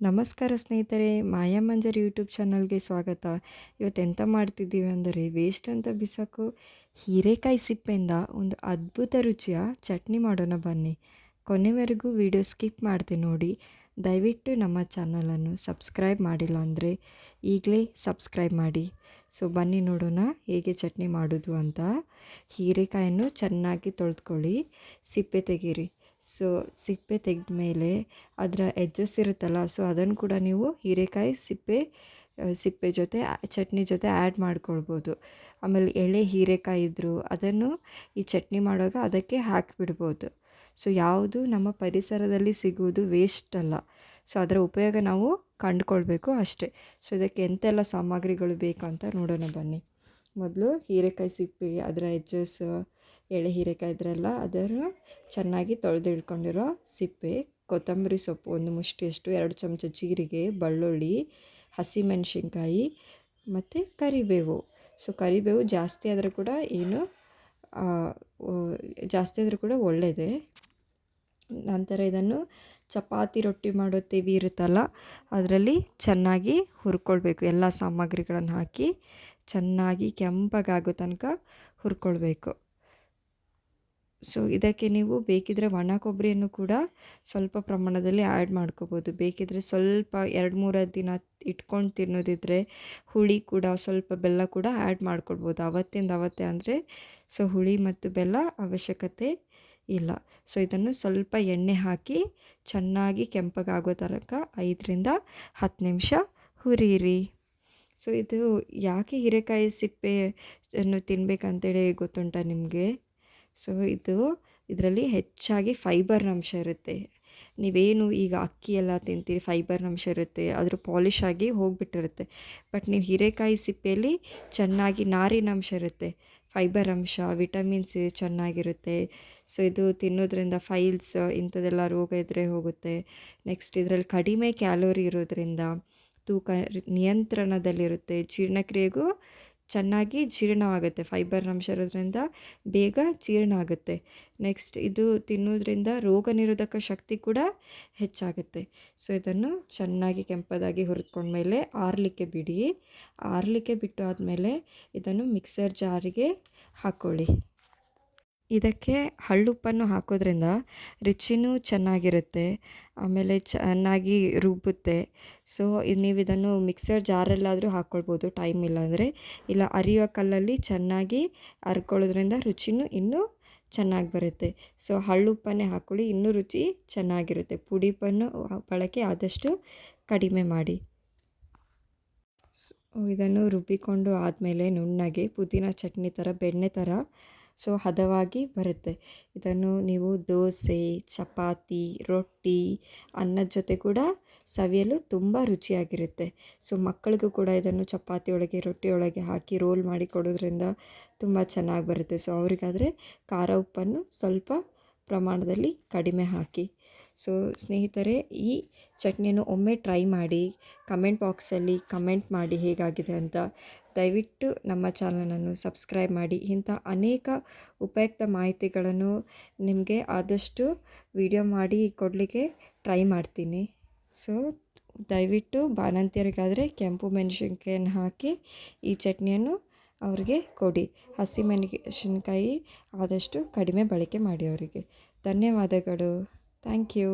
ನಮಸ್ಕಾರ ಸ್ನೇಹಿತರೆ, ಮಾಯಾ ಮಂಜರಿ ಯೂಟ್ಯೂಬ್ ಚಾನಲ್ಗೆ ಸ್ವಾಗತ. ಇವತ್ತು ಎಂತ ಮಾಡ್ತಿದ್ದೀವಿ ಅಂದರೆ ವೇಸ್ಟ್ ಅಂತ ಬಿಸಾಕೋ ಹೀರೆಕಾಯಿ ಸಿಪ್ಪೆಯಿಂದ ಒಂದು ಅದ್ಭುತ ರುಚಿಯ ಚಟ್ನಿ ಮಾಡೋಣ ಬನ್ನಿ. ಕೊನೆವರೆಗೂ ವಿಡಿಯೋ ಸ್ಕಿಪ್ ಮಾಡದೆ ನೋಡಿ. ದಯವಿಟ್ಟು ನಮ್ಮ ಚಾನಲನ್ನು ಸಬ್ಸ್ಕ್ರೈಬ್ ಮಾಡಿಲ್ಲ ಅಂದರೆ ಈಗಲೇ ಸಬ್ಸ್ಕ್ರೈಬ್ ಮಾಡಿ. ಸೊ ಬನ್ನಿ ನೋಡೋಣ ಹೇಗೆ ಚಟ್ನಿ ಮಾಡೋದು ಅಂತ. ಹೀರೆಕಾಯನ್ನು ಚೆನ್ನಾಗಿ ತೊಳೆದುಕೊಳ್ಳಿ, ಸಿಪ್ಪೆ ತೆಗೀರಿ. ಸೊ ಸಿಪ್ಪೆ ತೆಗೆದ ಮೇಲೆ ಅದರ ಎಡ್ಜಸ್ ಇರುತ್ತಲ್ಲ, ಸೊ ಅದನ್ನು ಕೂಡ ನೀವು ಹೀರೆಕಾಯಿ ಸಿಪ್ಪೆ ಜೊತೆ ಚಟ್ನಿ ಜೊತೆ ಆ್ಯಡ್ ಮಾಡ್ಕೊಳ್ಬೋದು. ಆಮೇಲೆ ಎಳೆ ಹೀರೆಕಾಯಿ ಇದ್ದರೂ ಅದನ್ನು ಈ ಚಟ್ನಿ ಮಾಡುವಾಗ ಅದಕ್ಕೆ ಹಾಕಿಬಿಡ್ಬೋದು. ಸೊ ಯಾವುದು ನಮ್ಮ ಪರಿಸರದಲ್ಲಿ ಸಿಗುವುದು ವೇಸ್ಟ್ ಅಲ್ಲ. ಸೊ ಅದರ ಉಪಯೋಗ ನಾವು ಕಂಡುಕೊಳ್ಬೇಕು ಅಷ್ಟೇ. ಸೊ ಇದಕ್ಕೆ ಎಂತೆಲ್ಲ ಸಾಮಗ್ರಿಗಳು ಬೇಕಂತ ನೋಡೋಣ ಬನ್ನಿ. ಮೊದಲು ಹೀರೆಕಾಯಿ ಸಿಪ್ಪೆ, ಅದರ ಎಡ್ಜಸ್, ಎಳೆ ಹೀರೆಕಾಯಿ ಇದ್ರಲ್ಲ ಅದನ್ನು ಚೆನ್ನಾಗಿ ತೊಳೆದಿಟ್ಕೊಂಡಿರೋ ಸಿಪ್ಪೆ, ಕೊತ್ತಂಬರಿ ಸೊಪ್ಪು ಒಂದು ಮುಷ್ಟಿಯಷ್ಟು, 2 ಚಮಚ ಜೀರಿಗೆ, ಬೆಳ್ಳುಳ್ಳಿ, ಹಸಿಮೆಣಸಿನ್ಕಾಯಿ ಮತ್ತು ಕರಿಬೇವು. ಸೊ ಕರಿಬೇವು ಜಾಸ್ತಿ ಆದರೂ ಕೂಡ ಜಾಸ್ತಿ ಆದರೂ ಕೂಡ ಒಳ್ಳೆಯದೇ. ನಂತರ ಇದನ್ನು ಚಪಾತಿ ರೊಟ್ಟಿ ಮಾಡೋ ತೆವಿ ಇರುತ್ತಲ್ಲ ಅದರಲ್ಲಿ ಚೆನ್ನಾಗಿ ಹುರ್ಕೊಳ್ಬೇಕು. ಎಲ್ಲ ಸಾಮಗ್ರಿಗಳನ್ನು ಹಾಕಿ ಚೆನ್ನಾಗಿ ಕೆಂಪಗಾಗೋ ತನಕ ಹುರ್ಕೊಳ್ಬೇಕು. ಸೊ ಇದಕ್ಕೆ ನೀವು ಬೇಕಿದ್ದರೆ ಒಣ ಕೊಬ್ಬರಿಯನ್ನು ಕೂಡ ಸ್ವಲ್ಪ ಪ್ರಮಾಣದಲ್ಲಿ ಆ್ಯಡ್ ಮಾಡ್ಕೋಬೋದು. ಬೇಕಿದ್ದರೆ ಸ್ವಲ್ಪ 2-3 ದಿನ ಇಟ್ಕೊಂಡು ತಿನ್ನೋದಿದ್ರೆ ಹುಳಿ ಕೂಡ, ಸ್ವಲ್ಪ ಬೆಲ್ಲ ಕೂಡ ಆ್ಯಡ್ ಮಾಡ್ಕೊಳ್ಬೋದು. ಅವತ್ತೇ ಅಂದರೆ ಸೊ ಹುಳಿ ಮತ್ತು ಬೆಲ್ಲ ಅವಶ್ಯಕತೆ ಇಲ್ಲ. ಸೊ ಇದನ್ನು ಸ್ವಲ್ಪ ಎಣ್ಣೆ ಹಾಕಿ ಚೆನ್ನಾಗಿ ಕೆಂಪಗಾಗೋ ತನಕ 5-10 ನಿಮಿಷ ಹುರಿಯಿರಿ. ಸೊ ಇದು ಯಾಕೆ ಹೀರೆಕಾಯಿ ಸಿಪ್ಪೆಯನ್ನು ತಿನ್ನಬೇಕಂತೇಳಿ ಗೊತ್ತುಂಟ ನಿಮಗೆ? ಸೊ ಇದರಲ್ಲಿ ಹೆಚ್ಚಾಗಿ ಫೈಬರ್ ಅಂಶ ಇರುತ್ತೆ. ನೀವೇನು ಈಗ ಅಕ್ಕಿ ಎಲ್ಲ ತಿಂತೀರಿ, ಫೈಬರ್ ಅಂಶ ಇರುತ್ತೆ, ಅದ್ರ ಪಾಲಿಶ್ ಆಗಿ ಹೋಗಿಬಿಟ್ಟಿರುತ್ತೆ. ಬಟ್ ನೀವು ಹೀರೆಕಾಯಿ ಸಿಪ್ಪೆಯಲ್ಲಿ ಚೆನ್ನಾಗಿ ನಾರಿನಂಶ ಇರುತ್ತೆ, ಫೈಬರ್ ಅಂಶ, ವಿಟಮಿನ್ ಸಿ ಚೆನ್ನಾಗಿರುತ್ತೆ. ಸೊ ಇದು ತಿನ್ನೋದ್ರಿಂದ ಫೈಲ್ಸ್ ಇಂಥದ್ದೆಲ್ಲ ರೋಗ ಇದ್ದರೆ ಹೋಗುತ್ತೆ. ನೆಕ್ಸ್ಟ್ ಇದರಲ್ಲಿ ಕಡಿಮೆ ಕ್ಯಾಲೋರಿ ಇರೋದ್ರಿಂದ ತೂಕ ನಿಯಂತ್ರಣದಲ್ಲಿರುತ್ತೆ, ಜೀರ್ಣಕ್ರಿಯೆಗೂ ಚೆನ್ನಾಗಿ ಜೀರ್ಣವಾಗುತ್ತೆ. ಫೈಬರ್ ಅಂಶ ಇರೋದ್ರಿಂದ ಬೇಗ ಜೀರ್ಣ ಆಗುತ್ತೆ. ನೆಕ್ಸ್ಟ್ ಇದು ತಿನ್ನೋದ್ರಿಂದ ರೋಗ ನಿರೋಧಕ ಶಕ್ತಿ ಕೂಡ ಹೆಚ್ಚಾಗುತ್ತೆ. ಸೊ ಇದನ್ನು ಚೆನ್ನಾಗಿ ಕೆಂಪದಾಗಿ ಹುರಿದ್ಕೊಂಡ್ಮೇಲೆ ಆರಲಿಕ್ಕೆ ಬಿಡಿ. ಆರಲಿಕ್ಕೆ ಬಿಟ್ಟು ಆದಮೇಲೆ ಇದನ್ನು ಮಿಕ್ಸರ್ ಜಾರಿಗೆ ಹಾಕ್ಕೊಳ್ಳಿ. ಇದಕ್ಕೆ ಹಳ್ಳುಪ್ಪನ್ನು ಹಾಕೋದ್ರಿಂದ ರುಚಿನೂ ಚೆನ್ನಾಗಿರುತ್ತೆ, ಆಮೇಲೆ ಚೆನ್ನಾಗಿ ರುಬ್ಬುತ್ತೆ. ಸೊ ನೀವು ಇದನ್ನು ಮಿಕ್ಸರ್ ಜಾರಲ್ಲಾದರೂ ಹಾಕ್ಕೊಳ್ಬೋದು ಟೈಮ್ ಇಲ್ಲಾಂದರೆ, ಇಲ್ಲ ಅರಿಯೋ ಕಲ್ಲಲ್ಲಿ ಚೆನ್ನಾಗಿ ಅರ್ಕೊಳ್ಳೋದ್ರಿಂದ ರುಚಿನೂ ಇನ್ನೂ ಚೆನ್ನಾಗಿ ಬರುತ್ತೆ. ಸೊ ಹಳ್ಳುಪ್ಪನ್ನೇ ಹಾಕ್ಕೊಳ್ಳಿ, ಇನ್ನೂ ರುಚಿ ಚೆನ್ನಾಗಿರುತ್ತೆ. ಪುಡಿಪನ್ನು ಬಳಕೆ ಆದಷ್ಟು ಕಡಿಮೆ ಮಾಡಿ. ಇದನ್ನು ರುಬ್ಬಿಕೊಂಡು ಆದಮೇಲೆ ನುಣ್ಣಗೆ ಪುದೀನ ಚಟ್ನಿ ಥರ, ಬೆಣ್ಣೆ ಥರ ಸೊ ಹದವಾಗಿ ಬರುತ್ತೆ. ಇದನ್ನು ನೀವು ದೋಸೆ, ಚಪಾತಿ, ರೊಟ್ಟಿ, ಅನ್ನದ ಜೊತೆ ಕೂಡ ಸವಿಯಲು ತುಂಬ ರುಚಿಯಾಗಿರುತ್ತೆ. ಸೊ ಮಕ್ಕಳಿಗೂ ಕೂಡ ಇದನ್ನು ಚಪಾತಿ ಒಳಗೆ, ರೊಟ್ಟಿ ಒಳಗೆ ಹಾಕಿ ರೋಲ್ ಮಾಡಿ ಕೊಡೋದ್ರಿಂದ ತುಂಬ ಚೆನ್ನಾಗಿ ಬರುತ್ತೆ. ಸೊ ಅವರಿಗಾದರೆ ಖಾರ ಉಪ್ಪನ್ನು ಸ್ವಲ್ಪ ಪ್ರಮಾಣದಲ್ಲಿ ಕಡಿಮೆ ಹಾಕಿ. ಸೊ ಸ್ನೇಹಿತರೆ, ಈ ಚಟ್ನಿಯನ್ನು ಒಮ್ಮೆ ಟ್ರೈ ಮಾಡಿ, ಕಮೆಂಟ್ ಬಾಕ್ಸಲ್ಲಿ ಕಮೆಂಟ್ ಮಾಡಿ ಹೇಗಾಗಿದೆ ಅಂತ. ದಯವಿಟ್ಟು ನಮ್ಮ ಚಾನಲನ್ನು ಸಬ್ಸ್ಕ್ರೈಬ್ ಮಾಡಿ. ಇಂಥ ಅನೇಕ ಉಪಯುಕ್ತ ಮಾಹಿತಿಗಳನ್ನು ನಿಮಗೆ ಆದಷ್ಟು ವಿಡಿಯೋ ಮಾಡಿ ಕೊಡಲಿಕ್ಕೆ ಟ್ರೈ ಮಾಡ್ತೀನಿ. ಸೊ ದಯವಿಟ್ಟು ಬಾಣಂತಿಯರಿಗಾದರೆ ಕೆಂಪು ಮೆಣಸಿನ್ಕಾಯನ್ನು ಹಾಕಿ ಈ ಚಟ್ನಿಯನ್ನು ಅವ್ರಿಗೆ ಕೊಡಿ. ಹಸಿಮೆಣಸಿನ್ಕಾಯಿ ಆದಷ್ಟು ಕಡಿಮೆ ಬಳಕೆ ಮಾಡಿ ಅವರಿಗೆ. ಧನ್ಯವಾದಗಳು. Thank you.